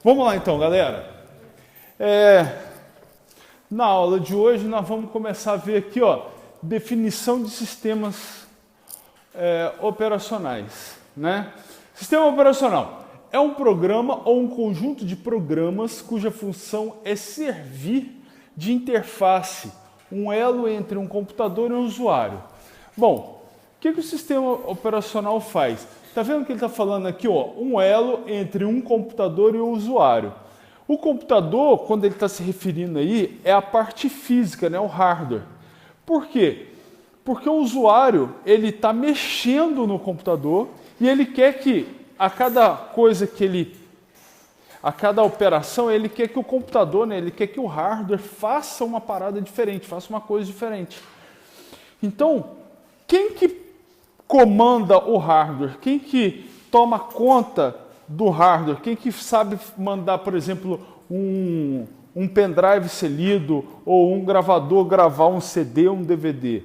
Vamos lá então, galera. Na aula de hoje nós vamos começar a ver aqui, definição de sistemas operacionais, né? Sistema operacional é um programa ou um conjunto de programas cuja função é servir de interface, um elo entre um computador e um usuário. Bom, o que o sistema operacional faz? Está vendo que ele está falando aqui, um elo entre um computador e o usuário. O computador, quando ele está se referindo aí, é a parte física, né, o hardware. Por quê? Porque o usuário ele está mexendo no computador e ele quer que a cada coisa que a cada operação, ele quer que o computador, né, ele quer que o hardware faça uma parada diferente, faça uma coisa diferente. Então, quem que comanda o hardware? Quem que toma conta do hardware? Quem que sabe mandar, por exemplo, um pendrive ser lido ou um gravador gravar um CD, um DVD?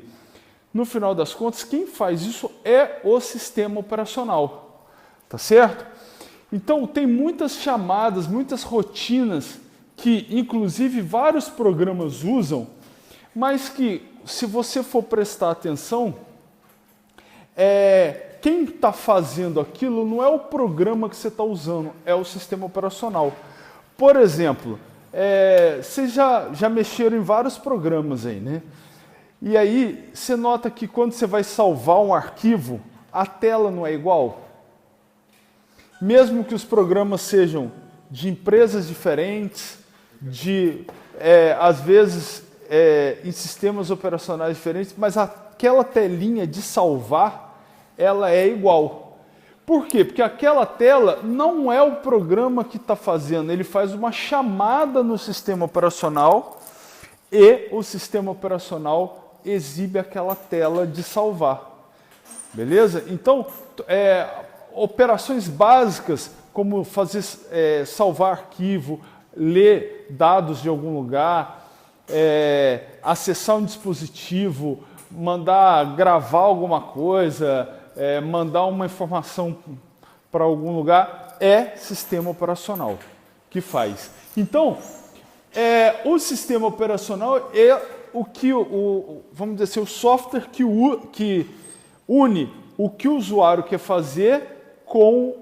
No final das contas, quem faz isso é o sistema operacional, tá certo? Então, tem muitas chamadas, muitas rotinas que, inclusive, vários programas usam, mas que, se você for prestar atenção, quem está fazendo aquilo não é o programa que você está usando, é o sistema operacional. Por exemplo, vocês já mexeram em vários programas aí, né? E aí, você nota que quando você vai salvar um arquivo, a tela não é igual? Mesmo que os programas sejam de empresas diferentes, às vezes em sistemas operacionais diferentes, mas aquela telinha de salvar, ela é igual. Por quê? Porque aquela tela não é o programa que está fazendo, ele faz uma chamada no sistema operacional e o sistema operacional exibe aquela tela de salvar. Beleza? Então, operações básicas, como fazer salvar arquivo, ler dados de algum lugar, acessar um dispositivo, mandar gravar alguma coisa, mandar uma informação para algum lugar, é sistema operacional que faz. Então, o sistema operacional é o que, vamos dizer assim, o software que une o que o usuário quer fazer com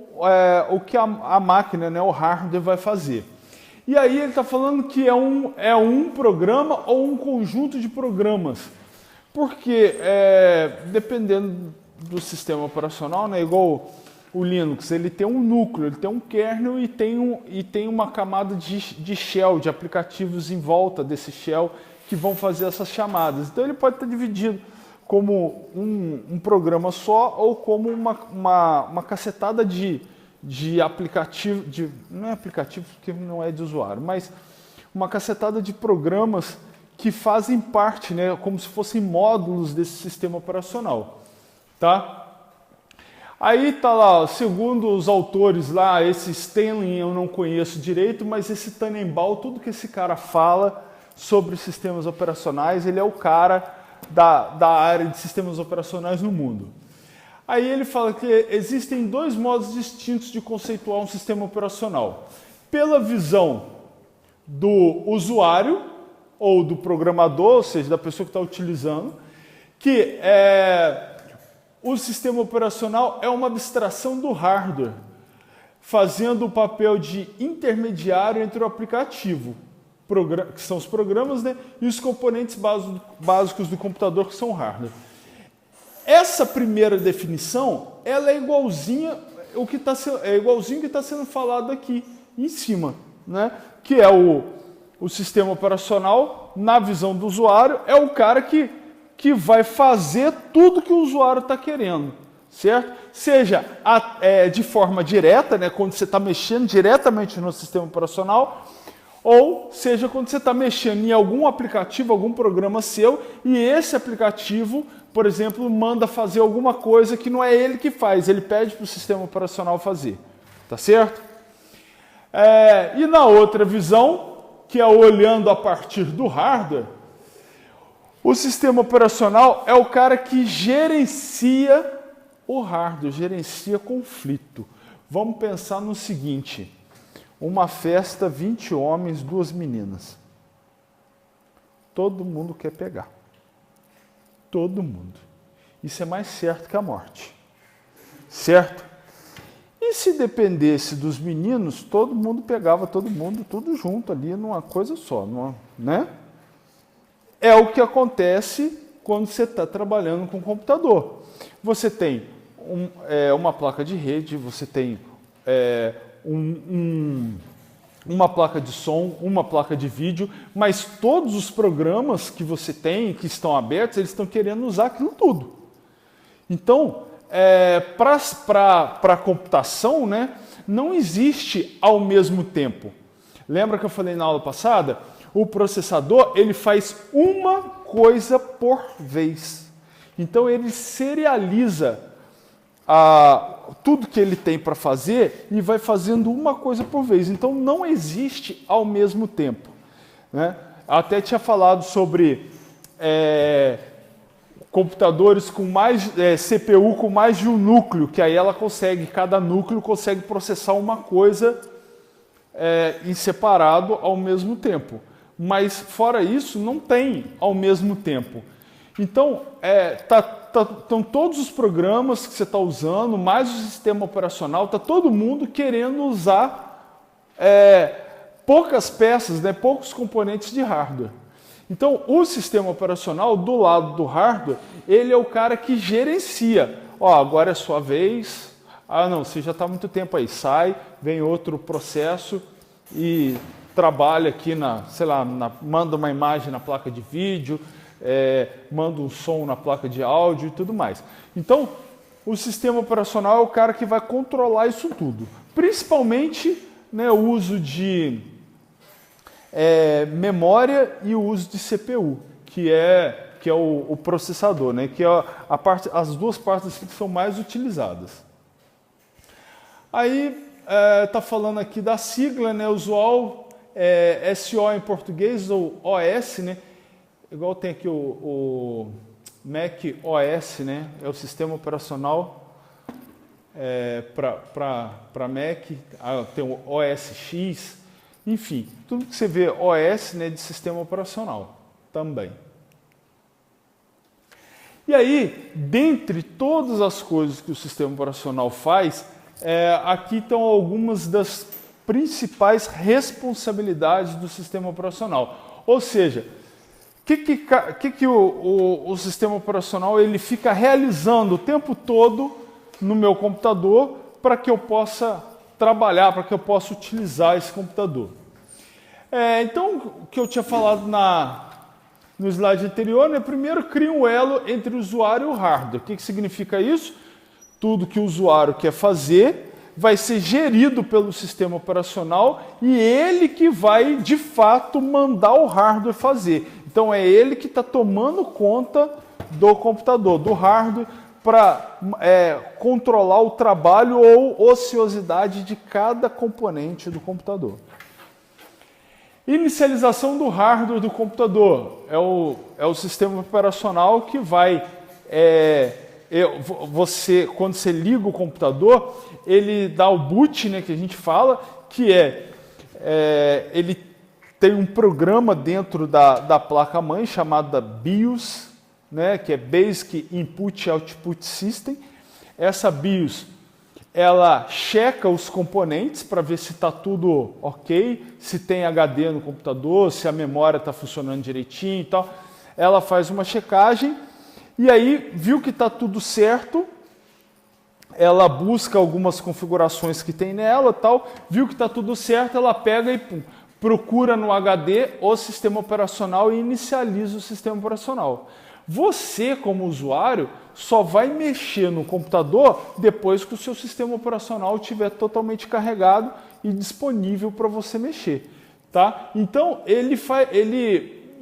o que a máquina, né, o hardware, vai fazer. E aí ele está falando que é um programa ou um conjunto de programas. Porque, dependendo do sistema operacional, né, igual o Linux, ele tem um núcleo, ele tem um kernel e tem uma camada de shell, de aplicativos em volta desse shell que vão fazer essas chamadas. Então ele pode estar dividido como um programa só ou como uma cacetada de aplicativo, não é aplicativo porque não é de usuário, mas uma cacetada de programas que fazem parte, né, como se fossem módulos desse sistema operacional, tá? Aí tá lá, segundo os autores lá, esse Stanley eu não conheço direito, mas esse Tannenbaum, tudo que esse cara fala sobre sistemas operacionais, ele é o cara da área de sistemas operacionais no mundo. Aí ele fala que existem dois modos distintos de conceituar um sistema operacional. Pela visão do usuário, ou do programador, ou seja, da pessoa que está utilizando, que o sistema operacional é uma abstração do hardware, fazendo o papel de intermediário entre o aplicativo, que são os programas, né, e os componentes básicos do computador, que são o hardware. Essa primeira definição, ela é igualzinha igualzinho que está sendo falado aqui em cima, né, que é o sistema operacional, na visão do usuário, é o cara que vai fazer tudo que o usuário está querendo, certo? Seja de forma direta, né, quando você está mexendo diretamente no sistema operacional, ou seja quando você está mexendo em algum aplicativo, algum programa seu, e esse aplicativo, por exemplo, manda fazer alguma coisa que não é ele que faz, ele pede para o sistema operacional fazer, tá certo? E na outra visão, que é olhando a partir do hardware, o sistema operacional é o cara que gerencia o hardware, gerencia conflito. Vamos pensar no seguinte: uma festa, 20 homens, 2 meninas. Todo mundo quer pegar. Todo mundo. Isso é mais certo que a morte. Certo? E se dependesse dos meninos, todo mundo pegava todo mundo, tudo junto ali, numa coisa só, né? É o que acontece quando você está trabalhando com computador. Você tem uma placa de rede, você tem uma placa de som, uma placa de vídeo, mas todos os programas que você tem, que estão abertos, eles estão querendo usar aquilo tudo. Então, para a computação, né, não existe ao mesmo tempo. Lembra que eu falei na aula passada? O processador, ele faz uma coisa por vez. Então, ele serializa tudo que ele tem para fazer e vai fazendo uma coisa por vez. Então, não existe ao mesmo tempo. Né? Até tinha falado sobre computadores com mais CPU com mais de um núcleo, que aí cada núcleo consegue processar uma coisa em separado ao mesmo tempo. Mas fora isso, não tem ao mesmo tempo. Então, estão todos os programas que você está usando, mais o sistema operacional, está todo mundo querendo usar poucas peças, né, poucos componentes de hardware. Então, o sistema operacional, do lado do hardware, ele é o cara que gerencia. Ó, agora é sua vez. Ah, não, você já está há muito tempo aí. Sai, vem outro processo e trabalha aqui manda uma imagem na placa de vídeo, manda um som na placa de áudio e tudo mais. Então, o sistema operacional é o cara que vai controlar isso tudo. Principalmente, né, o uso de memória e o uso de CPU, que é o processador, né? Que é as duas partes que são mais utilizadas. Aí está falando aqui da sigla, né, usual, SO em português, ou OS, né? Igual tem aqui o Mac OS, né? É o sistema operacional para Mac, tem o OS X, enfim, tudo que você vê OS, né, de sistema operacional também. E aí, dentre todas as coisas que o sistema operacional faz, aqui estão algumas das principais responsabilidades do sistema operacional. Ou seja, o sistema operacional ele fica realizando o tempo todo no meu computador para que eu possa trabalhar, para que eu possa utilizar esse computador. Então, o que eu tinha falado no slide anterior, né? Primeiro cria um elo entre o usuário e o hardware. O que significa isso? Tudo que o usuário quer fazer vai ser gerido pelo sistema operacional e ele que vai, de fato, mandar o hardware fazer. Então, é ele que está tomando conta do computador, do hardware, para controlar o trabalho ou ociosidade de cada componente do computador. Inicialização do hardware do computador. É o sistema operacional que vai... quando você liga o computador, ele dá o boot, né, que a gente fala, que ele tem um programa dentro da placa-mãe chamada BIOS, né, que é Basic Input Output System. Essa BIOS, ela checa os componentes para ver se está tudo ok, se tem HD no computador, se a memória está funcionando direitinho e tal. Ela faz uma checagem e aí, viu que está tudo certo, ela busca algumas configurações que tem nela, tal, viu que está tudo certo, ela pega e procura no HD o sistema operacional e inicializa o sistema operacional. Você, como usuário, só vai mexer no computador depois que o seu sistema operacional estiver totalmente carregado e disponível para você mexer. Tá? Então,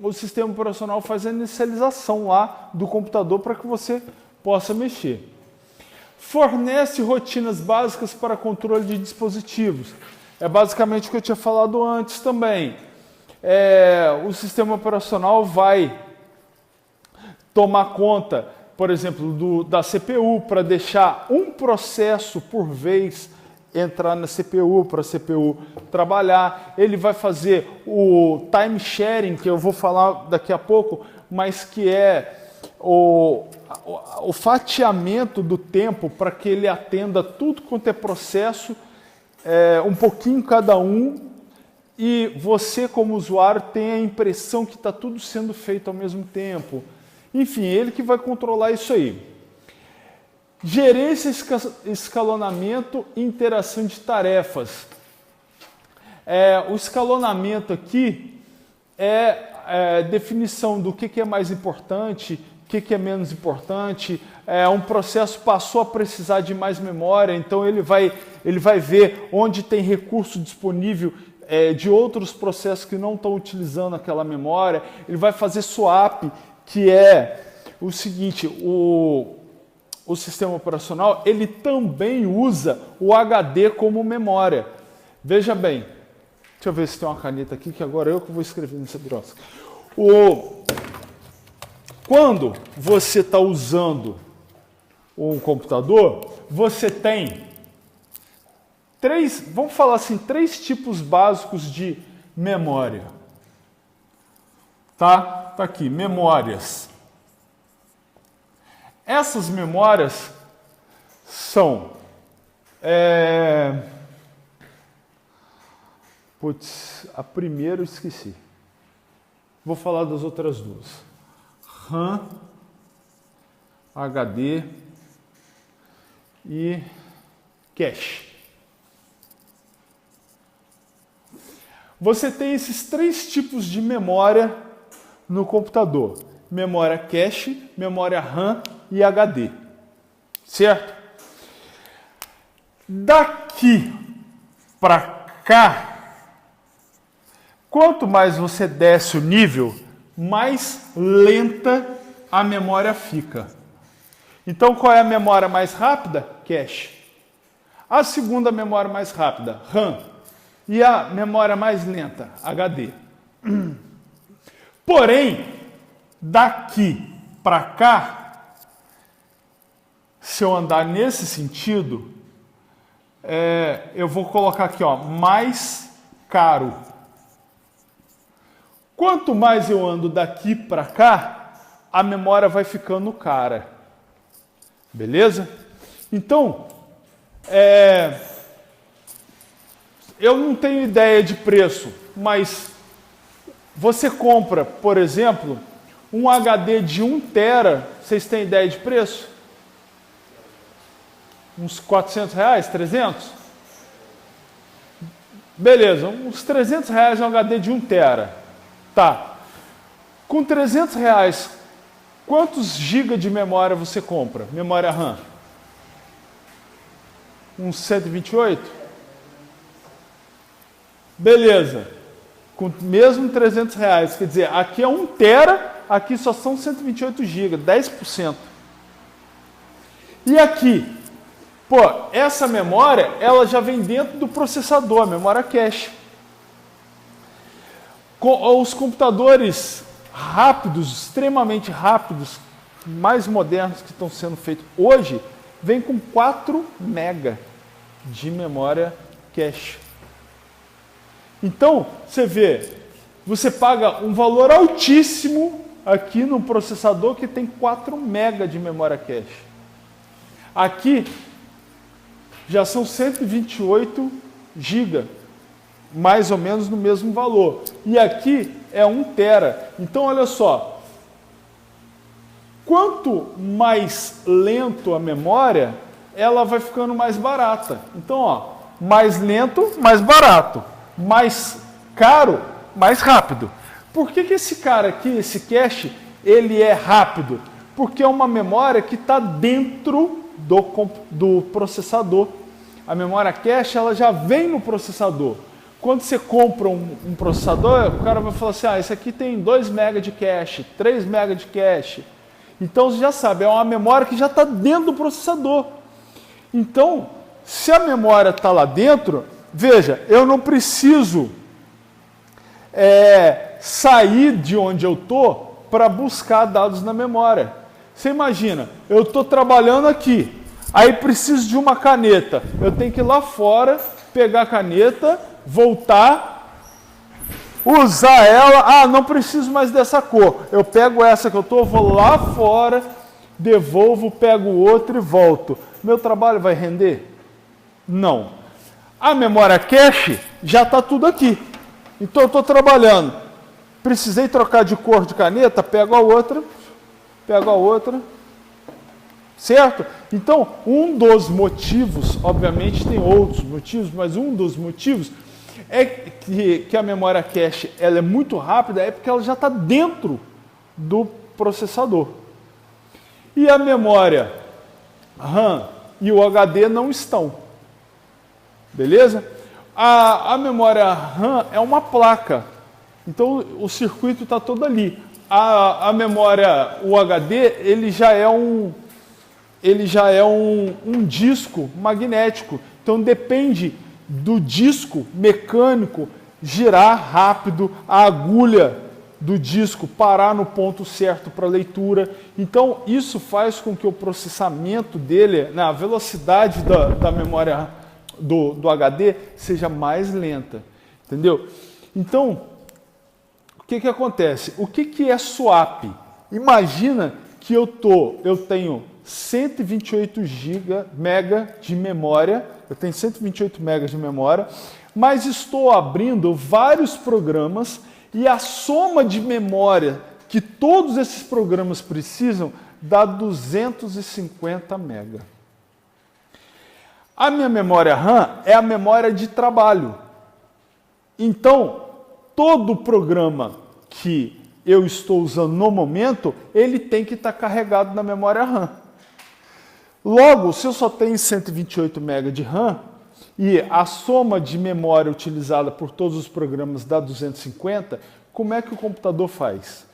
o sistema operacional faz a inicialização lá do computador para que você possa mexer. Fornece rotinas básicas para controle de dispositivos. É basicamente o que eu tinha falado antes também. O sistema operacional vai tomar conta, por exemplo, da CPU para deixar um processo por vez entrar na CPU, para a CPU trabalhar. Ele vai fazer o time sharing, que eu vou falar daqui a pouco, mas que é o fatiamento do tempo para que ele atenda tudo quanto é processo, um pouquinho cada um, e você, como usuário, tem a impressão que está tudo sendo feito ao mesmo tempo. Enfim, ele que vai controlar isso aí. Gerência, escalonamento e interação de tarefas. O escalonamento aqui é definição do que é mais importante, o que é menos importante. Um processo passou a precisar de mais memória, então ele vai ver onde tem recurso disponível de outros processos que não estão utilizando aquela memória. Ele vai fazer swap, que é o seguinte, o sistema operacional ele também usa o HD como memória. Veja bem, deixa eu ver se tem uma caneta aqui, que agora eu que vou escrever nessa birosca. Quando você está usando um computador, você tem vamos falar assim, 3 tipos básicos de memória. Tá aqui, memórias. Essas memórias são... a primeira eu esqueci. Vou falar das outras duas. RAM, HD e cache. Você tem esses 3 tipos de memória no computador. Memória cache, memória RAM e HD. Certo? Daqui para cá, quanto mais você desce o nível, mais lenta a memória fica. Então, qual é a memória mais rápida? Cache. A segunda memória mais rápida, RAM. E a memória mais lenta, HD. Porém, daqui para cá, se eu andar nesse sentido, eu vou colocar aqui, ó, mais caro. Quanto mais eu ando daqui para cá, a memória vai ficando cara. Beleza? Então, eu não tenho ideia de preço, mas você compra, por exemplo, um HD de 1 tera, vocês têm ideia de preço? Uns R$400, 300? Beleza, uns R$300 é um HD de 1 tera. Tá. Com R$300, quantos GB de memória você compra? Memória RAM? Uns 128? Beleza. Com mesmo R$300. Quer dizer, aqui é 1 tera, aqui só são 128 GB, 10%. E aqui? Pô, essa memória, ela já vem dentro do processador, a memória cache. Os computadores rápidos, extremamente rápidos, mais modernos que estão sendo feitos hoje, vem com 4 MB de memória cache. Então, você vê, você paga um valor altíssimo aqui no processador que tem 4 MB de memória cache. Aqui já são 128 GB, mais ou menos no mesmo valor. E aqui é 1 tera. Então, olha só, quanto mais lento a memória, ela vai ficando mais barata. Então, ó, mais lento, mais barato. Mais caro, mais rápido. Por que esse cara aqui, esse cache, ele é rápido? Porque é uma memória que está dentro do processador. A memória cache, ela já vem no processador. Quando você compra um processador, o cara vai falar assim, esse aqui tem 2 MB de cache, 3 MB de cache. Então, você já sabe, é uma memória que já está dentro do processador. Então, se a memória está lá dentro, veja, eu não preciso sair de onde eu estou para buscar dados na memória. Você imagina, eu estou trabalhando aqui, Aí preciso de uma caneta. Eu tenho que ir lá fora, pegar a caneta, voltar, usar ela. Ah, não preciso mais dessa cor. Eu pego essa que eu estou, vou lá fora, devolvo, pego outra e volto. Meu trabalho vai render? Não. A memória cache já está tudo aqui. Então eu estou trabalhando. Precisei trocar de cor de caneta, pego a outra, certo? Então, um dos motivos, obviamente tem outros motivos, mas um dos motivos é que a memória cache ela é muito rápida, é porque ela já está dentro do processador. E a memória RAM e o HD não estão. Beleza? A memória RAM é uma placa. Então o circuito está todo ali. A memória, o HD, ele já é um disco magnético. Então depende do disco mecânico girar rápido, a agulha do disco parar no ponto certo para leitura. Então isso faz com que o processamento dele, na velocidade da memória do HD, seja mais lenta. Entendeu? Então, o que acontece? O que é swap? Imagina que eu tenho 128 MB de memória, eu tenho 128 MB de memória, mas estou abrindo vários programas e a soma de memória que todos esses programas precisam dá 250 MB. A minha memória RAM é a memória de trabalho. Então, todo programa que eu estou usando no momento, ele tem que estar carregado na memória RAM. Logo, se eu só tenho 128 MB de RAM e a soma de memória utilizada por todos os programas dá 250, como é que o computador faz?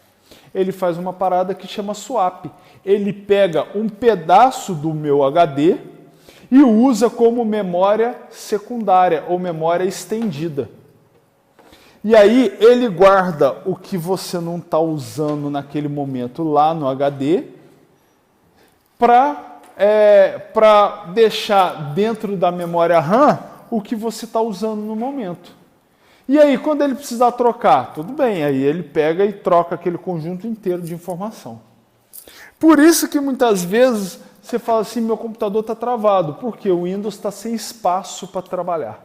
Ele faz uma parada que chama swap. Ele pega um pedaço do meu HD e usa como memória secundária ou memória estendida. E aí ele guarda o que você não está usando naquele momento lá no HD para deixar dentro da memória RAM o que você está usando no momento. E aí, quando ele precisar trocar, tudo bem, aí ele pega e troca aquele conjunto inteiro de informação. Por isso que muitas vezes você fala assim, meu computador está travado, porque o Windows está sem espaço para trabalhar.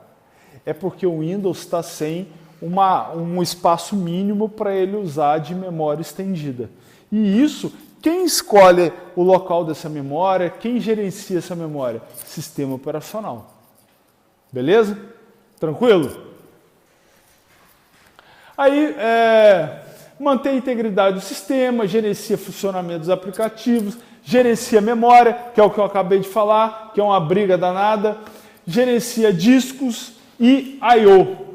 É porque o Windows está sem um espaço mínimo para ele usar de memória estendida. E isso, quem escolhe o local dessa memória, quem gerencia essa memória? Sistema operacional. Beleza? Tranquilo? Aí, mantém a integridade do sistema, gerencia funcionamento dos aplicativos, gerencia memória, que é o que eu acabei de falar, que é uma briga danada, gerencia discos e I/O.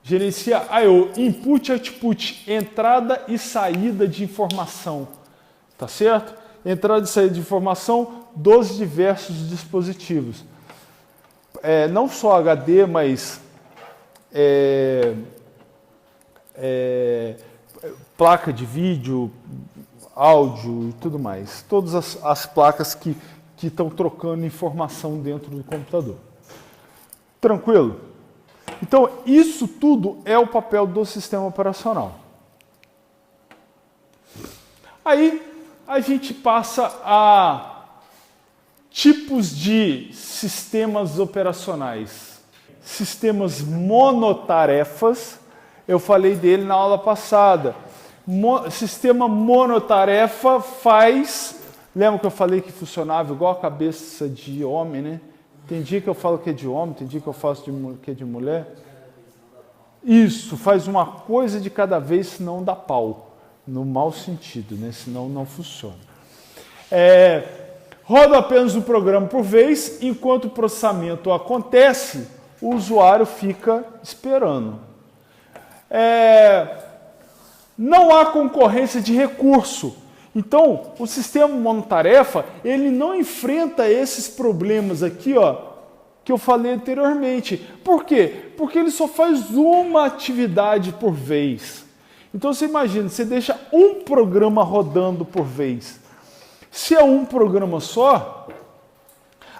Gerencia I/O, input, output, entrada e saída de informação, tá certo? Entrada e saída de informação dos diversos dispositivos. Não só HD, mas placa de vídeo, áudio e tudo mais. Todas as placas que estão trocando informação dentro do computador. Tranquilo? Então, isso tudo é o papel do sistema operacional. Aí, a gente passa a tipos de sistemas operacionais. Sistemas monotarefas, eu falei dele na aula passada. Sistema monotarefa faz... Lembra que eu falei que funcionava igual a cabeça de homem, né? Tem dia que eu falo que é de homem, tem dia que eu faço que é de mulher. Isso, faz uma coisa de cada vez, senão dá pau. No mau sentido, né? Senão não funciona. Roda apenas um programa por vez, enquanto o processamento acontece, o usuário fica esperando. Não há concorrência de recurso. Então, o sistema monotarefa, ele não enfrenta esses problemas aqui, ó, que eu falei anteriormente. Por quê? Porque ele só faz uma atividade por vez. Então, você imagina, você deixa um programa rodando por vez. Se é um programa só,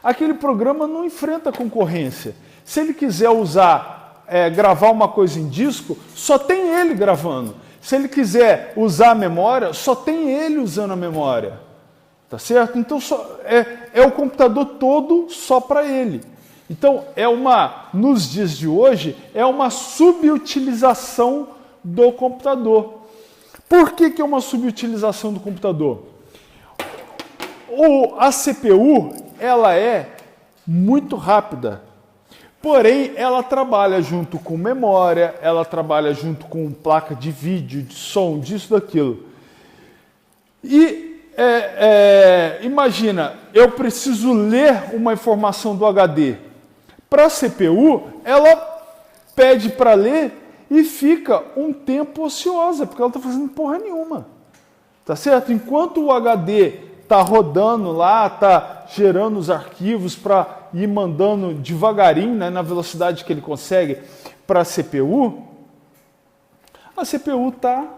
aquele programa não enfrenta concorrência. Se ele quiser usar, gravar uma coisa em disco, só tem ele gravando. Se ele quiser usar a memória, só tem ele usando a memória. Tá certo? Então é o computador todo só para ele. Então nos dias de hoje, é uma subutilização do computador. Por que é uma subutilização do computador? A CPU, ela é muito rápida, porém ela trabalha junto com memória, ela trabalha junto com placa de vídeo, de som, disso, daquilo. E imagina, eu preciso ler uma informação do HD. Para a CPU, ela pede para ler e fica um tempo ociosa, porque ela está fazendo porra nenhuma. Tá certo? Enquanto o HD está rodando lá, está gerando os arquivos para ir mandando devagarinho, né, na velocidade que ele consegue para a CPU está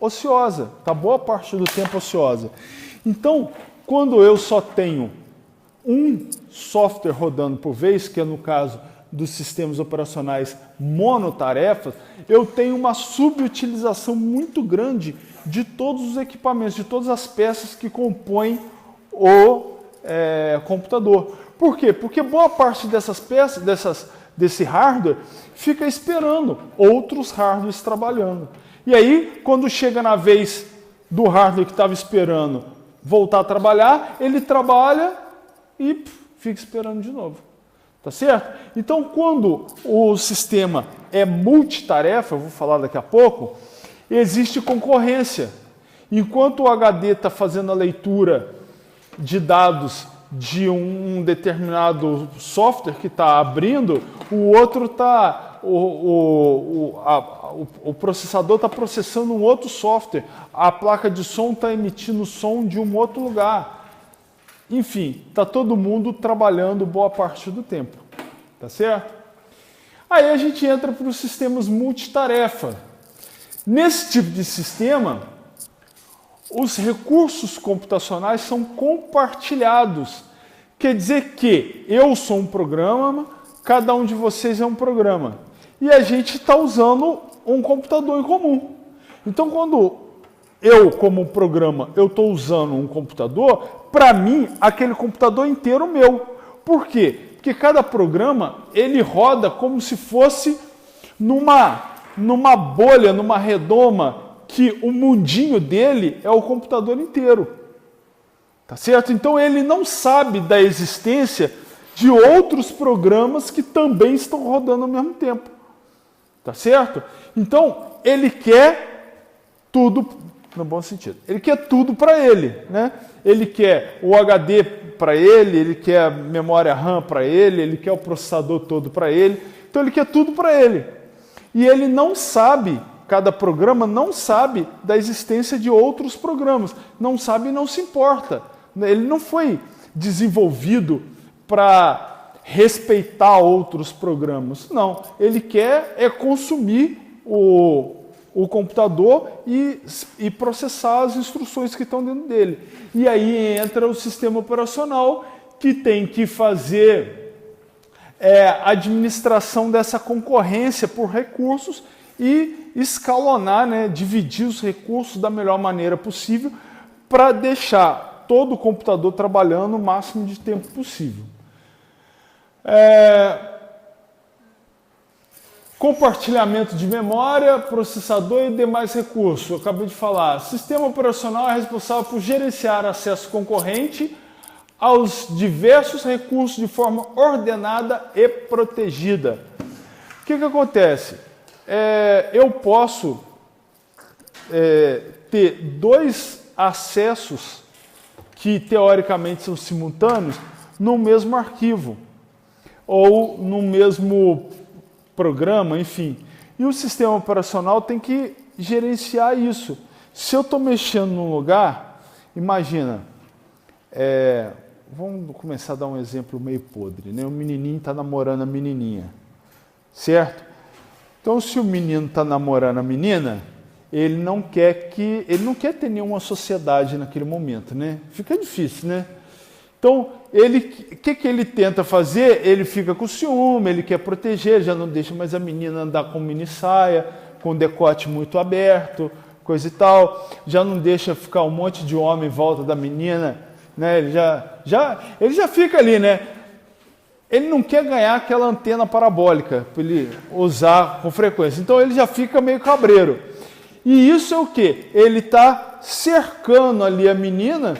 ociosa, está boa parte do tempo ociosa. Então, quando eu só tenho um software rodando por vez, que é no caso dos sistemas operacionais monotarefas, eu tenho uma subutilização muito grande de todos os equipamentos, de todas as peças que compõem o computador. Por quê? Porque boa parte dessas peças, desse hardware, fica esperando outros hardwares trabalhando. E aí, quando chega na vez do hardware que estava esperando voltar a trabalhar, ele trabalha e fica esperando de novo. Tá certo? Então, quando o sistema é multitarefa, eu vou falar daqui a pouco, existe concorrência. Enquanto o HD está fazendo a leitura de dados de um determinado software que está abrindo, o outro está... O processador está processando um outro software, a placa de som está emitindo som de um outro lugar. Enfim, está todo mundo trabalhando boa parte do tempo. Tá certo? Aí a gente entra para os sistemas multitarefa. Nesse tipo de sistema, os recursos computacionais são compartilhados. Quer dizer que eu sou um programa, cada um de vocês é um programa. E a gente está usando um computador em comum. Então, quando eu, como programa, eu estou usando um computador, para mim, aquele computador inteiro é meu. Por quê? Porque cada programa, ele roda como se fosse numa bolha, numa redoma, que o mundinho dele é o computador inteiro. Tá certo? Então ele não sabe da existência de outros programas que também estão rodando ao mesmo tempo. Tá certo? Então ele quer tudo, no bom sentido, ele quer tudo para ele, né? Ele quer o HD para ele quer a memória RAM para ele quer o processador todo para ele. Então ele quer tudo para ele. E ele não sabe, cada programa não sabe da existência de outros programas. Não sabe e não se importa. Ele não foi desenvolvido para respeitar outros programas. Não, ele quer consumir o computador e processar as instruções que estão dentro dele. E aí entra o sistema operacional que tem que fazer a administração dessa concorrência por recursos e escalonar, né, dividir os recursos da melhor maneira possível para deixar todo o computador trabalhando o máximo de tempo possível. Compartilhamento de memória, processador e demais recursos. Eu acabei de falar. Sistema operacional é responsável por gerenciar acesso concorrente aos diversos recursos de forma ordenada e protegida. O que acontece? Eu posso ter dois acessos que teoricamente são simultâneos no mesmo arquivo ou no mesmo programa, enfim. E o sistema operacional tem que gerenciar isso. Se eu estou mexendo num lugar, imagina, vamos começar a dar um exemplo meio podre, né? O menininho está namorando a menininha, certo? Então, se o menino está namorando a menina, ele não quer ter nenhuma sociedade naquele momento, né? Fica difícil, né? Então, o que ele tenta fazer? Ele fica com ciúme, ele quer proteger, já não deixa mais a menina andar com mini saia, com decote muito aberto, coisa e tal, já não deixa ficar um monte de homem em volta da menina, né? Ele já fica ali, né? Ele não quer ganhar aquela antena parabólica para ele usar com frequência. Então ele já fica meio cabreiro. E isso é o quê? Ele está cercando ali a menina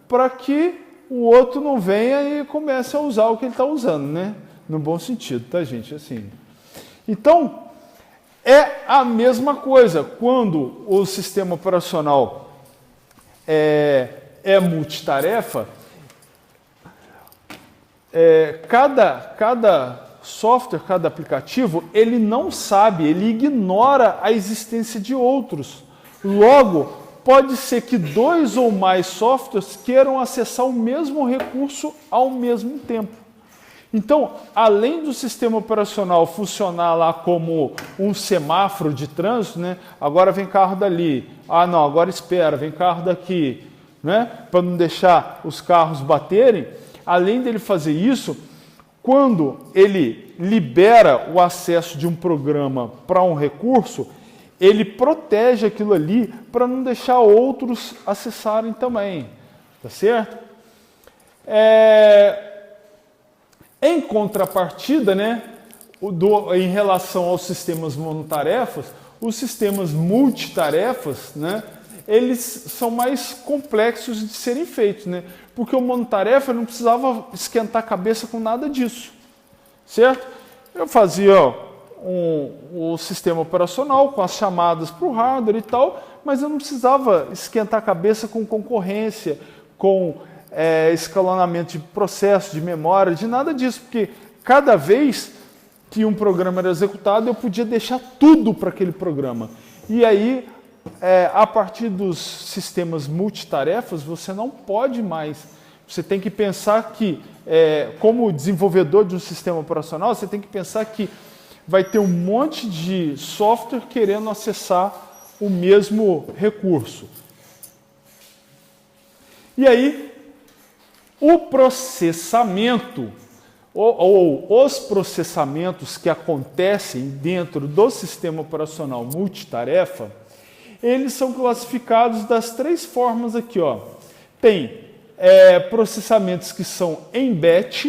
para que o outro não venha e comece a usar o que ele está usando, né? No bom sentido, tá, gente? Assim. Então, é a mesma coisa. Quando o sistema operacional é multitarefa, cada software, cada aplicativo, ele não sabe, ele ignora a existência de outros. Logo, pode ser que 2 ou mais softwares queiram acessar o mesmo recurso ao mesmo tempo. Então, além do sistema operacional funcionar lá como um semáforo de trânsito, né? Agora vem carro dali, não, agora espera, vem carro daqui, né? Para não deixar os carros baterem. Além dele fazer isso, quando ele libera o acesso de um programa para um recurso, ele protege aquilo ali para não deixar outros acessarem também, tá certo? Em contrapartida, né, em relação aos sistemas monotarefas, os sistemas multitarefas, né, eles são mais complexos de serem feitos, né? Porque o monotarefa não precisava esquentar a cabeça com nada disso, certo? Eu fazia o sistema operacional com as chamadas para o hardware e tal, mas eu não precisava esquentar a cabeça com concorrência, com escalonamento de processo, de memória, de nada disso, porque cada vez que um programa era executado, eu podia deixar tudo para aquele programa. E aí, a partir dos sistemas multitarefas, você não pode mais. Você tem que pensar que, como desenvolvedor de um sistema operacional, você tem que pensar que vai ter um monte de software querendo acessar o mesmo recurso. E aí, o processamento, ou os processamentos que acontecem dentro do sistema operacional multitarefa, eles são classificados das 3 formas aqui, ó. Tem processamentos que são em batch,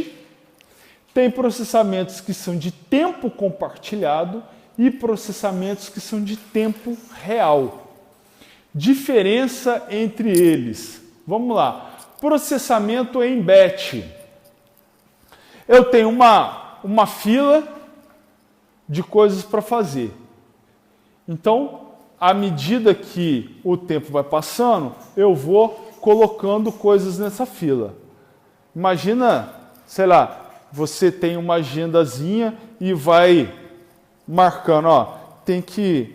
tem processamentos que são de tempo compartilhado e processamentos que são de tempo real. Diferença entre eles. Vamos lá. Processamento em batch. Eu tenho uma fila de coisas para fazer. Então, à medida que o tempo vai passando, eu vou colocando coisas nessa fila. Imagina, sei lá, você tem uma agendazinha e vai marcando, ó, tem que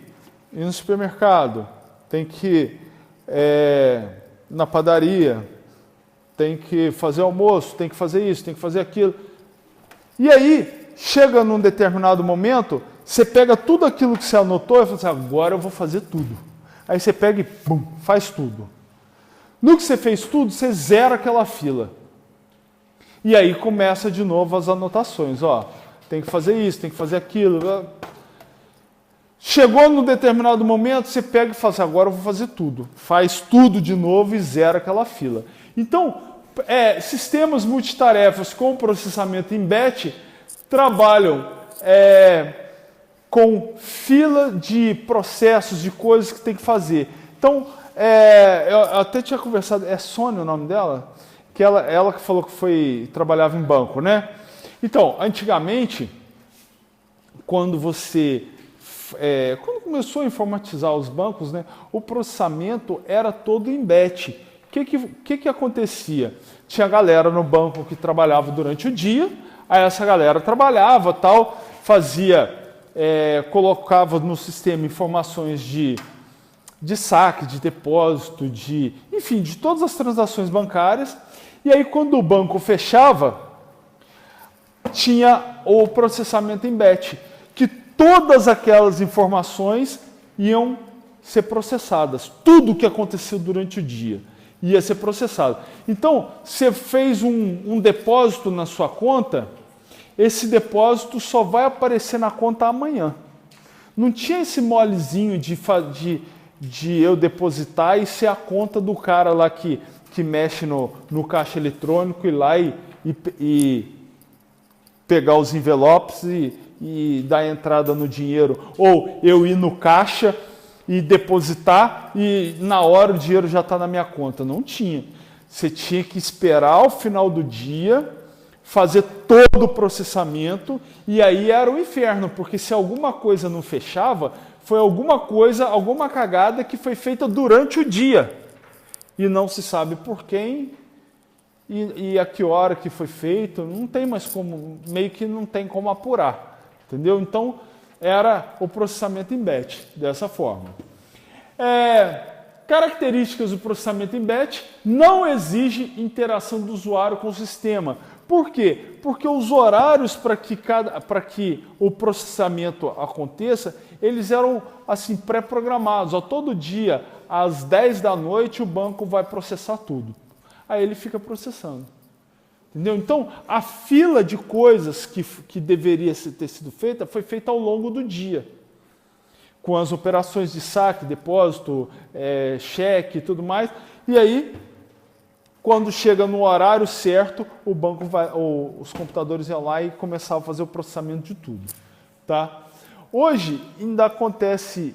ir no supermercado, tem que ir na padaria, tem que fazer almoço, tem que fazer isso, tem que fazer aquilo. E aí, chega num determinado momento, você pega tudo aquilo que você anotou e fala assim, agora eu vou fazer tudo. Aí você pega e pum, faz tudo. No que você fez tudo, você zera aquela fila. E aí começa de novo as anotações. Ó, tem que fazer isso, tem que fazer aquilo. Chegou num determinado momento, você pega e fala assim, agora eu vou fazer tudo. Faz tudo de novo e zera aquela fila. Então, sistemas multitarefas com processamento em batch trabalham com fila de processos, de coisas que tem que fazer. Então, eu até tinha conversado, é Sônia o nome dela? Que ela que falou que trabalhava em banco, né? Então, antigamente, quando começou a informatizar os bancos, né, o processamento era todo em batch. O que acontecia? Tinha galera no banco que trabalhava durante o dia, aí essa galera trabalhava, tal, colocava no sistema informações de saque, de depósito, enfim, de todas as transações bancárias. E aí, quando o banco fechava, tinha o processamento em batch, que todas aquelas informações iam ser processadas, tudo o que aconteceu durante o dia. ia ser processado. Então, você fez um depósito na sua conta, esse depósito só vai aparecer na conta amanhã. Não tinha esse molezinho de eu depositar e ser a conta do cara lá que mexe no caixa eletrônico, ir lá e pegar os envelopes e dar entrada no dinheiro. Ou eu ir no caixa e depositar e na hora o dinheiro já está na minha conta. Não tinha. Você tinha que esperar o final do dia, fazer todo o processamento, e aí era o inferno, porque se alguma coisa não fechava, foi alguma cagada que foi feita durante o dia. E não se sabe por quem e a que hora que foi feito, não tem mais como, meio que não tem como apurar. Entendeu? Então, era o processamento em batch, dessa forma. Características do processamento em batch: não exige interação do usuário com o sistema. Por quê? Porque os horários para que o processamento aconteça, eles eram assim pré-programados. Todo dia, às 10 da noite, o banco vai processar tudo. Aí ele fica processando. Entendeu? Então, a fila de coisas que deveria ter sido feita foi feita ao longo do dia, com as operações de saque, depósito, cheque e tudo mais. E aí, quando chega no horário certo, o banco os computadores iam lá e começavam a fazer o processamento de tudo. Tá? Hoje ainda acontece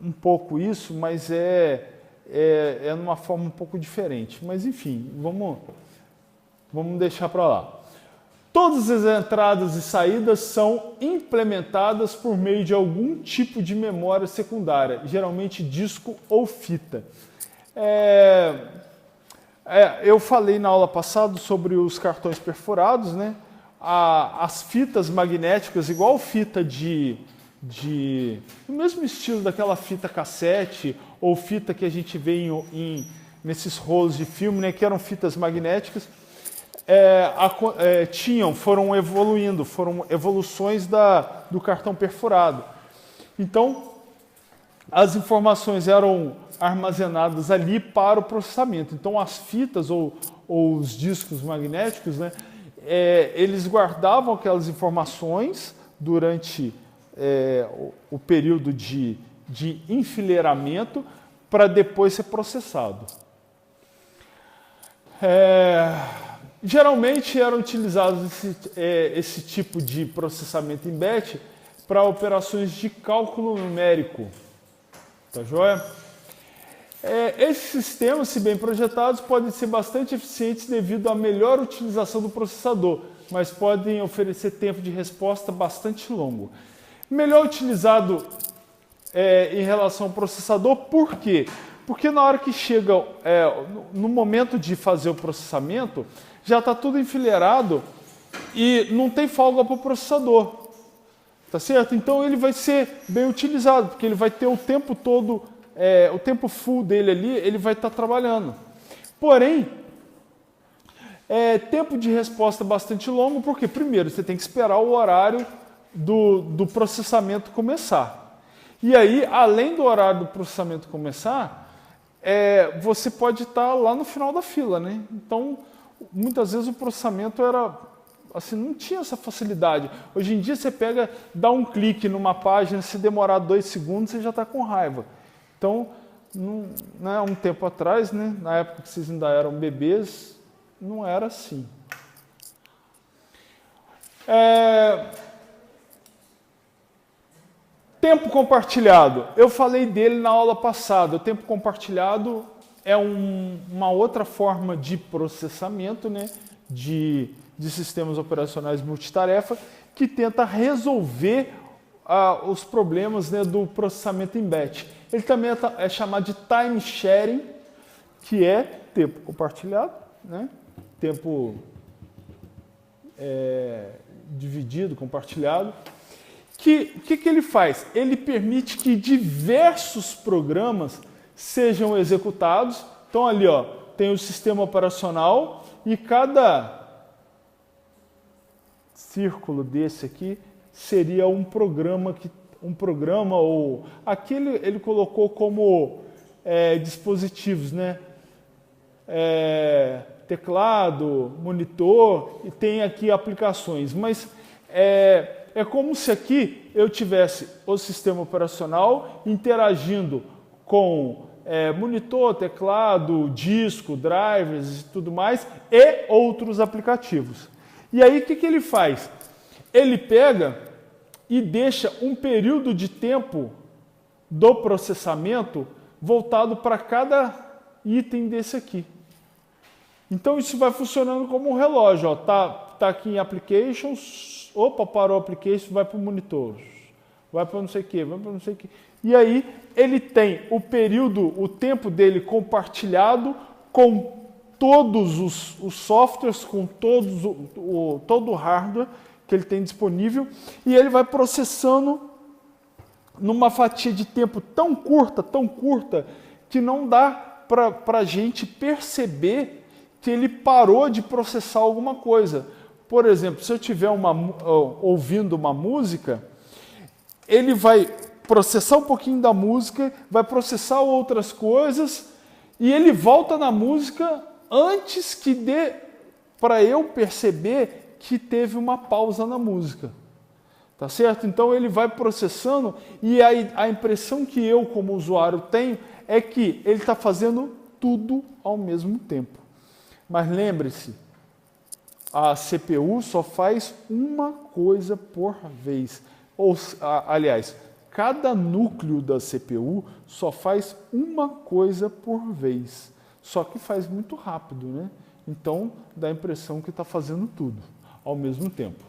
um pouco isso, mas é numa forma um pouco diferente. Mas enfim, vamos deixar para lá. Todas as entradas e saídas são implementadas por meio de algum tipo de memória secundária, geralmente disco ou fita. Eu falei na aula passada sobre os cartões perfurados, né? As fitas magnéticas, igual fita no mesmo estilo daquela fita cassete ou fita que a gente vê nesses rolos de filme, né? Que eram fitas magnéticas. Foram evoluindo, foram evoluções do cartão perfurado. Então, as informações eram armazenadas ali para o processamento. Então, as fitas ou os discos magnéticos, né, eles guardavam aquelas informações durante o período de enfileiramento para depois ser processado. Geralmente eram utilizados esse tipo de processamento em batch para operações de cálculo numérico. Tá joia? Esses sistemas, se bem projetados, podem ser bastante eficientes devido à melhor utilização do processador, mas podem oferecer tempo de resposta bastante longo. Melhor utilizado em relação ao processador, por quê? Porque na hora que chega, no momento de fazer o processamento, já está tudo enfileirado e não tem folga para o processador. Tá certo? Então ele vai ser bem utilizado, porque ele vai ter o tempo todo, o tempo full dele ali, ele vai estar trabalhando. Porém, tempo de resposta bastante longo, porque primeiro você tem que esperar o horário do processamento começar. E aí, além do horário do processamento começar, você pode estar lá no final da fila, né? Então, muitas vezes o processamento assim, não tinha essa facilidade. Hoje em dia você dá um clique numa página, se demorar 2 segundos, você já está com raiva. Então, um tempo atrás, né, na época que vocês ainda eram bebês, não era assim. Tempo compartilhado. Eu falei dele na aula passada. O tempo compartilhado é uma outra forma de processamento, né, de sistemas operacionais multitarefa, que tenta resolver os problemas, né, do processamento em batch. Ele também é chamado de time sharing, que é tempo compartilhado, né, tempo dividido, compartilhado. O que ele faz? Ele permite que diversos programas sejam executados. Então ali, tem o sistema operacional e cada círculo desse aqui seria um programa ou aqui ele colocou como dispositivos, né? teclado, monitor, e tem aqui aplicações, mas é como se aqui eu tivesse o sistema operacional interagindo com monitor, teclado, disco, drivers e tudo mais, e outros aplicativos. E aí o que ele faz? Ele pega e deixa um período de tempo do processamento voltado para cada item desse aqui. Então isso vai funcionando como um relógio. Ó. Tá aqui em Applications, opa, parou o Applications, vai para o Monitor, vai para não sei o que, vai para não sei o que. E aí ele tem o período, o tempo dele compartilhado com todos os softwares, com todo o hardware que ele tem disponível, e ele vai processando numa fatia de tempo tão curta, que não dá para a gente perceber que ele parou de processar alguma coisa. Por exemplo, se eu estiver ouvindo uma música, ele vai processar um pouquinho da música, vai processar outras coisas, e ele volta na música antes que dê para eu perceber que teve uma pausa na música. Tá certo? Então ele vai processando, e a impressão que eu, como usuário, tenho é que ele está fazendo tudo ao mesmo tempo. Mas lembre-se, a CPU só faz uma coisa por vez. Aliás, cada núcleo da CPU só faz uma coisa por vez. Só que faz muito rápido, né? Então dá a impressão que está fazendo tudo ao mesmo tempo.